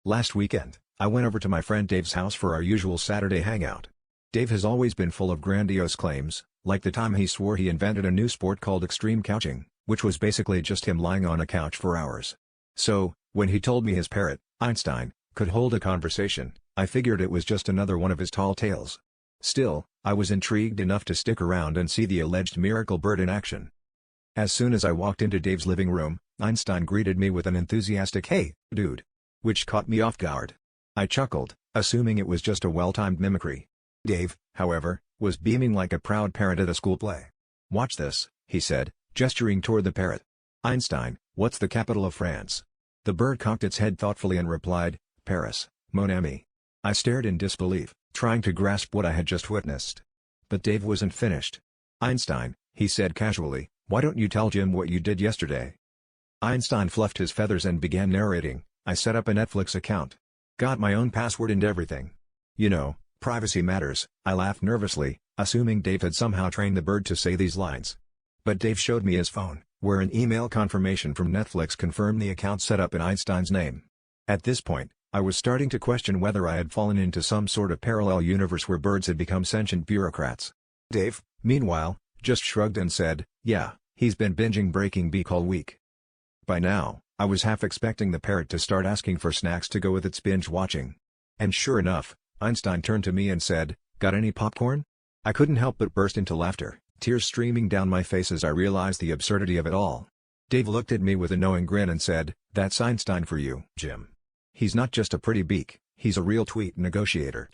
Last weekend, I went over to my friend Dave's house for our usual Saturday hangout. Dave has always been full of grandiose claims, like the time he swore he invented a new sport called extreme couching, which was basically just him lying on a couch for hours. So, when he told me his parrot, Einstein, could hold a conversation, I figured it was just another one of his tall tales. Still, I was intrigued enough to stick around and see the alleged miracle bird in action. As soon as I walked into Dave's living room, Einstein greeted me with an enthusiastic "Hey, dude," which caught me off guard. I chuckled, assuming it was just a well-timed mimicry. Dave, however, was beaming like a proud parent at a school play. "Watch this," he said, gesturing toward the parrot. "Einstein, what's the capital of France?" The bird cocked its head thoughtfully and replied, "Paris, mon ami." I stared in disbelief, trying to grasp what I had just witnessed. But Dave wasn't finished. "Einstein," he said casually, "why don't you tell Jim what you did yesterday?" Einstein fluffed his feathers and began narrating. "I set up a Netflix account. Got my own password and everything. You know, privacy matters," I laughed nervously, assuming Dave had somehow trained the bird to say these lines. But Dave showed me his phone, where an email confirmation from Netflix confirmed the account set up in Einstein's name. At this point, I was starting to question whether I had fallen into some sort of parallel universe where birds had become sentient bureaucrats. Dave, meanwhile, just shrugged and said, "Yeah, he's been binging Breaking Beak all week." By now, I was half expecting the parrot to start asking for snacks to go with its binge watching. And sure enough, Einstein turned to me and said, "Got any popcorn?" I couldn't help but burst into laughter, tears streaming down my face as I realized the absurdity of it all. Dave looked at me with a knowing grin and said, "That's Einstein for you, Jim. He's not just a pretty beak, he's a real tweet negotiator."